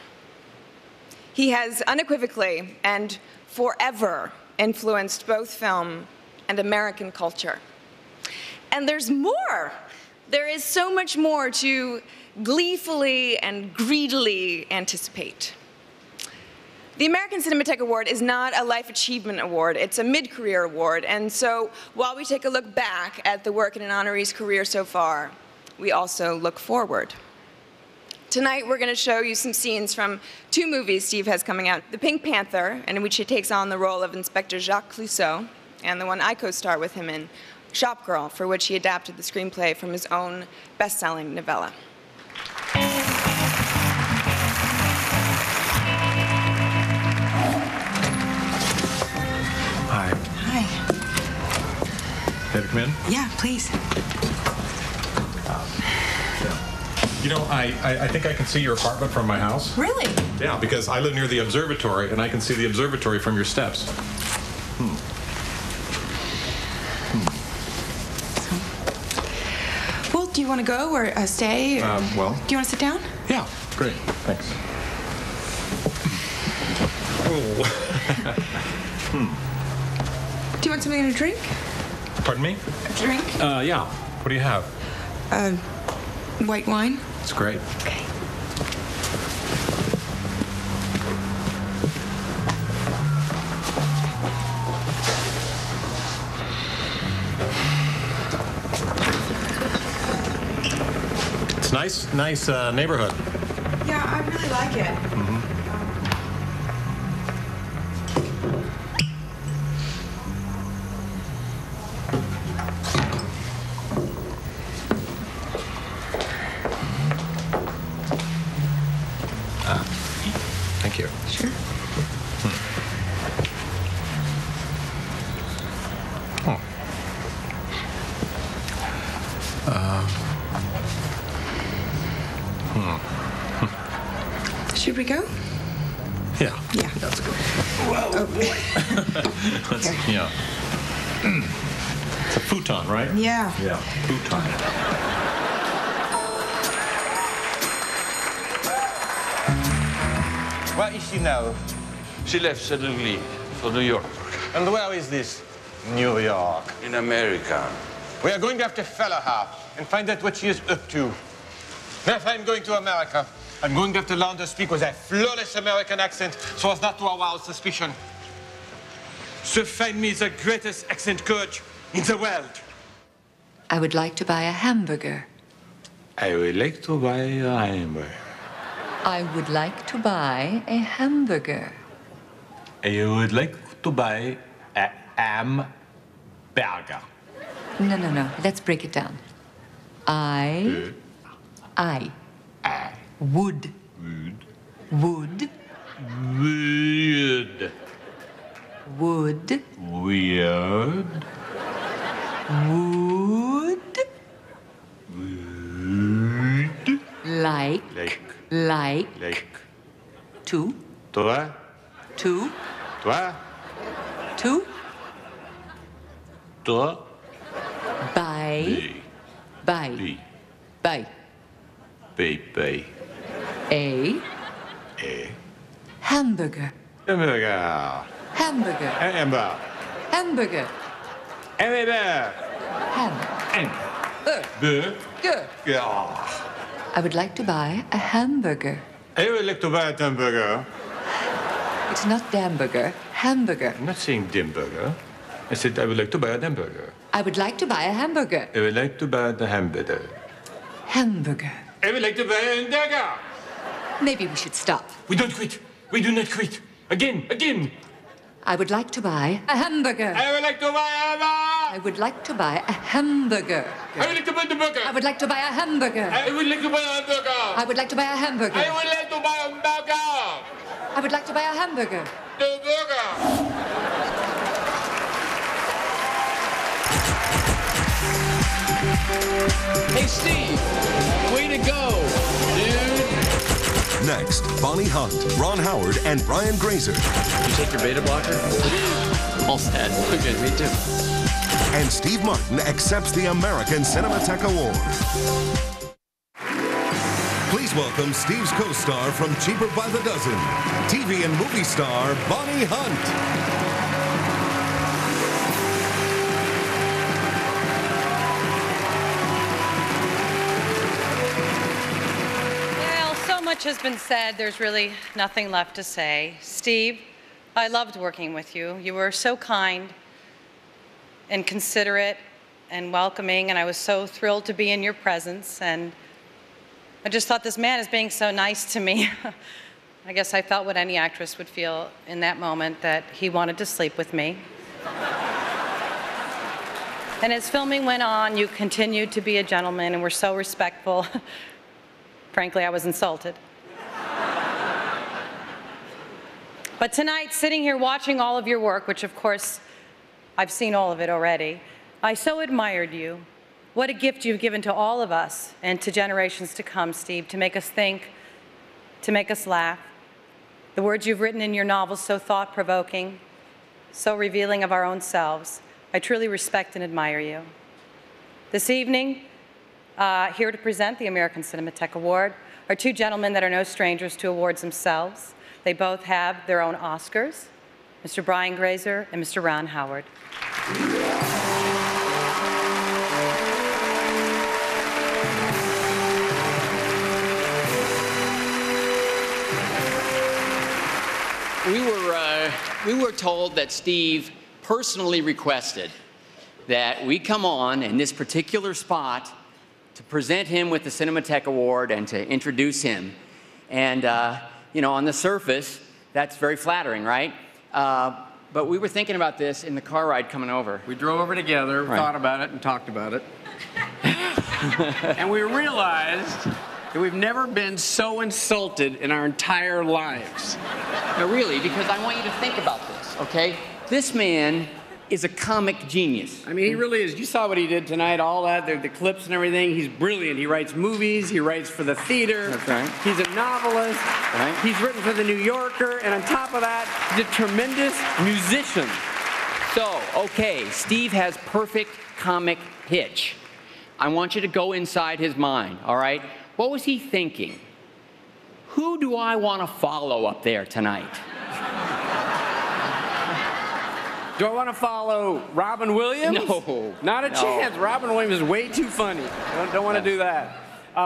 He has unequivocally and forever influenced both film and American culture. And there's more. There is so much more to gleefully and greedily anticipate. The American Cinematheque Award is not a life achievement award, it's a mid-career award. And so while we take a look back at the work in an honoree's career so far, we also look forward. Tonight, we're going to show you some scenes from two movies Steve has coming out. The Pink Panther, in which he takes on the role of Inspector Jacques Clouseau, and the one I co-star with him in, Shop Girl, for which he adapted the screenplay from his own best-selling novella. Hi. Hi. May I come in? Yeah, please. You know, I think I can see your apartment from my house. Really? Yeah, because I live near the observatory, and I can see the observatory from your steps. Well, do you want to go or stay? Or Well. Do you want to sit down? Yeah, great. Thanks. Do you want something to drink? Pardon me? A drink? Yeah. What do you have? White wine? It's great. Okay. It's nice neighborhood. Yeah, I really like it. Thank you. Sure. Should we go? Yeah. Yeah. That's good. Well, oh boy. Yeah. It's a futon, right? Yeah. Yeah. Futon. Where is she now? She left suddenly for New York. And where is this New York? In America. We are going to have to follow her and find out what she is up to. If I'm going to America, I'm going to have to learn to speak with a flawless American accent so as not to arouse suspicion. So find me the greatest accent coach in the world. I would like to buy a hamburger. I would like to buy a hamburger. I would like to buy a hamburger. I would like to buy a hamburger. No. Let's break it down. I would. Weird. Would. Weird. Would. Like. To. Toi. To. Toi. To. Toi. Buy. Pay. A. Hamburger. Hamburger. Hamburger. Hamburger. Hamburger. Hamburger. Hamburger. I would like to buy a hamburger. I would like to buy a hamburger. It's not hamburger. Hamburger. I'm not saying hamburger. I said I would like to buy a hamburger. I would like to buy a hamburger. I would like to buy the hamburger. Hamburger. I would like to buy a hamburger. Maybe we should stop. We don't quit. We do not quit. Again. I would like to buy a hamburger. I would like to buy a hamburger. I would like to buy a hamburger. I would like to buy the burger. I would like to buy a hamburger. I would like to buy a hamburger. I would like to buy a hamburger. I would like to buy a hamburger. I would like to buy a hamburger. The burger. Hey, Steve, way to go, dude. Next, Bonnie Hunt, Ron Howard, and Brian Grazer. You take your beta blocker? All set. Good, me too. And Steve Martin accepts the American Cinematheque Award. Please welcome Steve's co-star from Cheaper by the Dozen, TV and movie star Bonnie Hunt. Much has been said. There's really nothing left to say. Steve, I loved working with you. You were so kind and considerate and welcoming, and I was so thrilled to be in your presence. And I just thought, this man is being so nice to me. I guess I felt what any actress would feel in that moment, that he wanted to sleep with me. And as filming went on, you continued to be a gentleman and were so respectful. Frankly, I was insulted. But tonight, sitting here watching all of your work, which of course, I've seen all of it already, I so admired you. What a gift you've given to all of us and to generations to come, Steve, to make us think, to make us laugh. The words you've written in your novels, so thought-provoking, so revealing of our own selves. I truly respect and admire you. This evening, here to present the American Cinematheque Award are two gentlemen that are no strangers to awards themselves. They both have their own Oscars, Mr. Brian Grazer and Mr. Ron Howard. We were told that Steve personally requested that we come on in this particular spot to present him with the Cinematheque Award and to introduce him. And, you know, on the surface, that's very flattering, right? But we were thinking about this in the car ride coming over. We drove over together, Right. thought about it, and talked about it. And we realized that we've never been so insulted in our entire lives. No, really, because I want you to think about this, okay? This man is a comic genius. I mean, he really is. You saw what he did tonight, all that, the clips and everything. He's brilliant. He writes movies. He writes for the theater. That's right. He's a novelist. Right. He's written for the New Yorker. And on top of that, he's a tremendous musician. So, okay, Steve has perfect comic pitch. I want you to go inside his mind, all right? What was he thinking? Who do I want to follow up there tonight? Do I want to follow Robin Williams? No. Not a No. chance. Robin Williams is way too funny. Don't want to do that.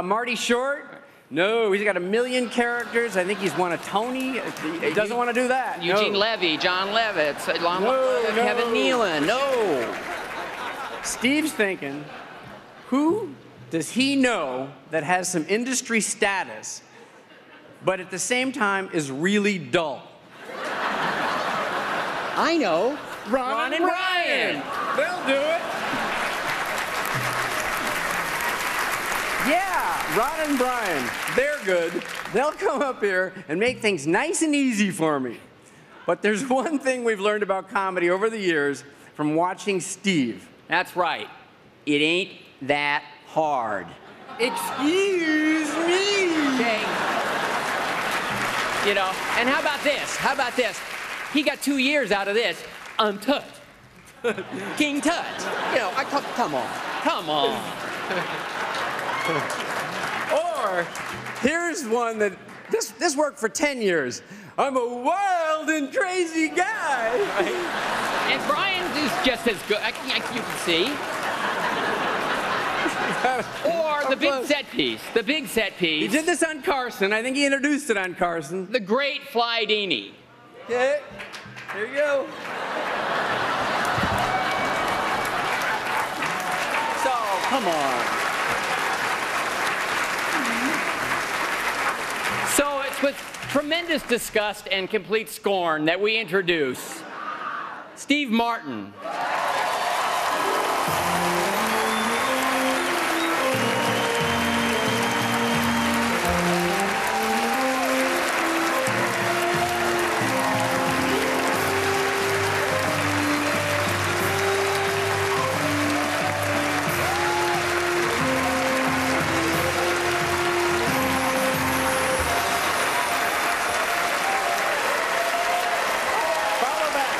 Marty Short? No, he's got a million characters. I think he's won a Tony. He doesn't want to do that. Eugene No. Levy, John Lovitz, No. Kevin Nealon. No. Steve's thinking, who does he know that has some industry status, but at the same time is really dull? I know. Ron and Brian. They'll do it. Yeah, Ron and Brian. They're good. They'll come up here and make things nice and easy for me. But there's one thing we've learned about comedy over the years from watching Steve. That's right. It ain't that hard. Excuse me. Okay. You know, and how about this? How about this? He got 2 years out of this. Untut. King Tut. You know, come on. Come on. Or here's one that this worked for 10 years. I'm a wild and crazy guy. And Brian is just as good, you can see. Or the big set piece. The big set piece. He did this on Carson. I think he introduced it on Carson. The Great Fly Dini. Okay. Here you go. So, come on. So it's with tremendous disgust and complete scorn that we introduce Steve Martin.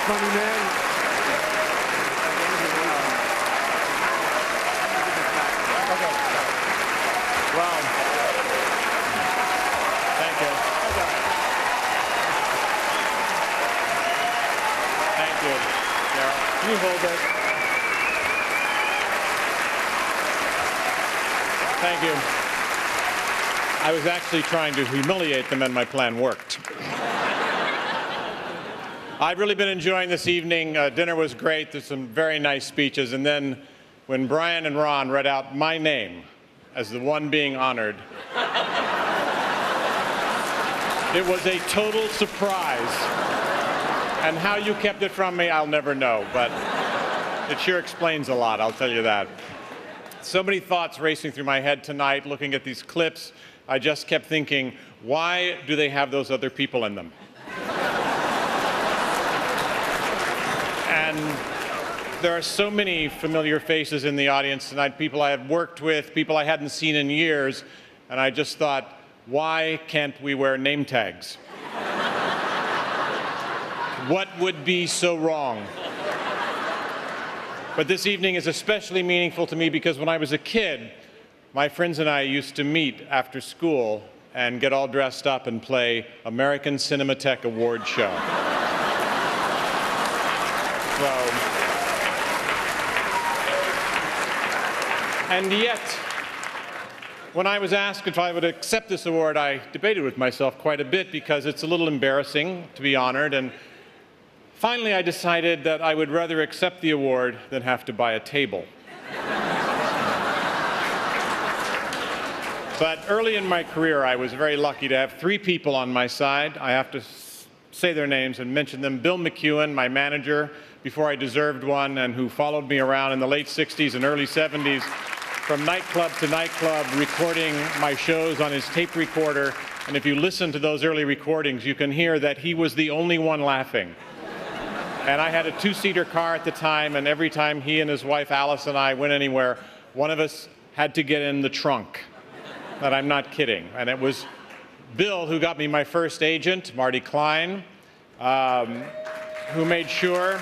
Funny man. Okay. Well, thank you. Thank you, Carol. Can you hold it? Thank you. I was actually trying to humiliate them, and my plan worked. I've really been enjoying this evening. Dinner was great. There's some very nice speeches. And then when Brian and Ron read out my name as the one being honored, it was a total surprise. And how you kept it from me, I'll never know. But it sure explains a lot, I'll tell you that. So many thoughts racing through my head tonight looking at these clips. I just kept thinking, why do they have those other people in them? And there are so many familiar faces in the audience tonight, people I have worked with, people I hadn't seen in years, and I just thought, why can't we wear name tags? What would be so wrong? But this evening is especially meaningful to me because when I was a kid, my friends and I used to meet after school and get all dressed up and play American Cinematheque Award Show. And yet, when I was asked if I would accept this award, I debated with myself quite a bit because it's a little embarrassing to be honored. And finally, I decided that I would rather accept the award than have to buy a table. But early in my career, I was very lucky to have 3 people on my side. I have to say their names and mention them. Bill McEwen, my manager, before I deserved one, and who followed me around in the late 60s and early 70s from nightclub to nightclub, recording my shows on his tape recorder. And if you listen to those early recordings, you can hear that he was the only one laughing And I had a two-seater car at the time, and every time he and his wife Alice and I went anywhere, one of us had to get in the trunk. And I'm not kidding. And it was Bill who got me my first agent, Marty Klein, who made sure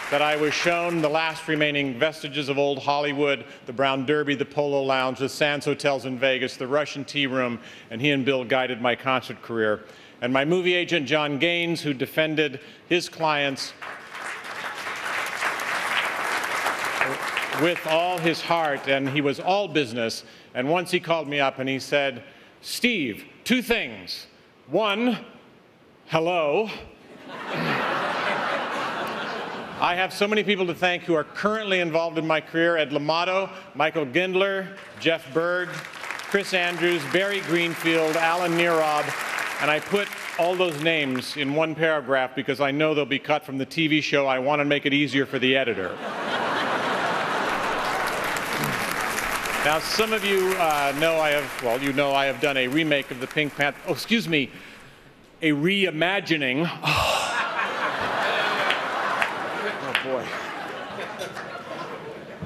that I was shown the last remaining vestiges of old Hollywood, the Brown Derby, the Polo Lounge, the Sands Hotels in Vegas, the Russian Tea Room, and he and Bill guided my concert career. And my movie agent, John Gaines, who defended his clients with all his heart, and he was all business. And once he called me up and he said, "Steve, two things. One, hello." I have so many people to thank who are currently involved in my career: Ed L'Amato, Michael Gindler, Jeff Berg, Chris Andrews, Barry Greenfield, Alan Neerob, and I put all those names in one paragraph because I know they'll be cut from the TV show. I want to make it easier for the editor. Now, some of you know I have done a remake of the Pink Panther, a reimagining. Boy.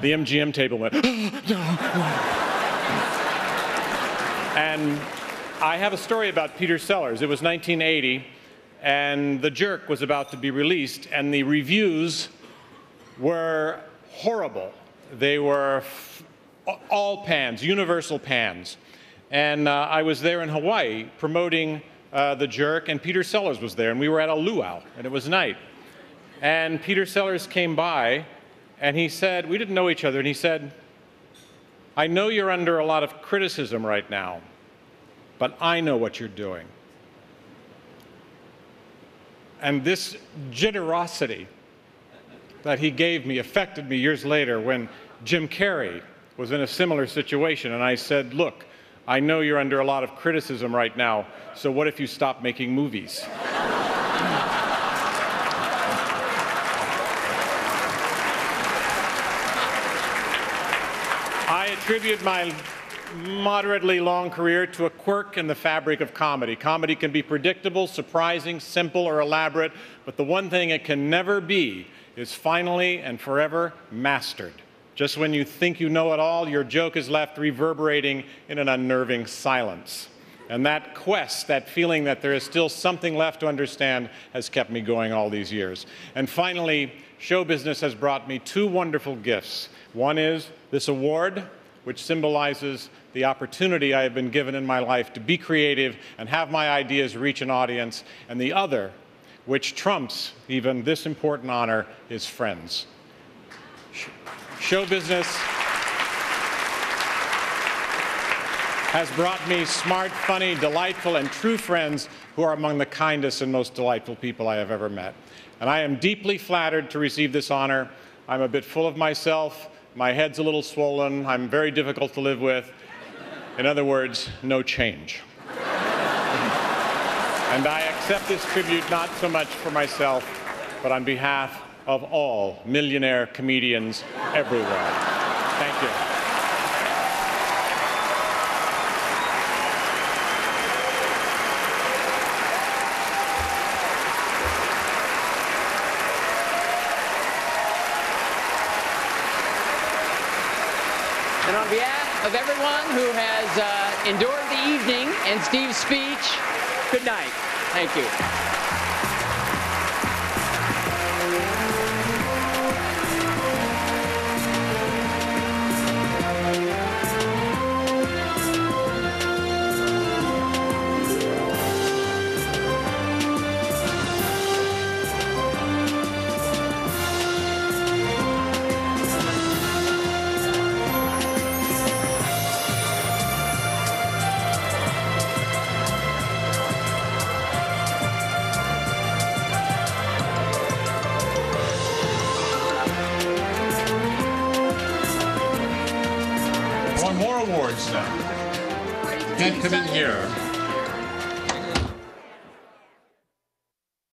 The MGM table went, no. And I have a story about Peter Sellers. It was 1980, and The Jerk was about to be released, and the reviews were horrible. They were all pans, universal pans. And I was there in Hawaii promoting The Jerk, and Peter Sellers was there, and we were at a luau, and it was night. And Peter Sellers came by, and he said, we didn't know each other, and he said, "I know you're under a lot of criticism right now, but I know what you're doing." And this generosity that he gave me affected me years later when Jim Carrey was in a similar situation, and I said, "Look, I know you're under a lot of criticism right now, so what if you stop making movies?" I attribute my moderately long career to a quirk in the fabric of comedy. Comedy can be predictable, surprising, simple, or elaborate, but the one thing it can never be is finally and forever mastered. Just when you think you know it all, your joke is left reverberating in an unnerving silence. And that quest, that feeling that there is still something left to understand, has kept me going all these years. And finally, show business has brought me two wonderful gifts. One is this award, which symbolizes the opportunity I have been given in my life to be creative and have my ideas reach an audience. And the other, which trumps even this important honor, is friends. Show business has brought me smart, funny, delightful, and true friends who are among the kindest and most delightful people I have ever met. And I am deeply flattered to receive this honor. I'm a bit full of myself. My head's a little swollen. I'm very difficult to live with. In other words, no change. And I accept this tribute not so much for myself, but on behalf of all millionaire comedians everywhere. Thank you. And on behalf of everyone who has endured the evening and Steve's speech, good night. Thank you. More awards now. Can't come in here.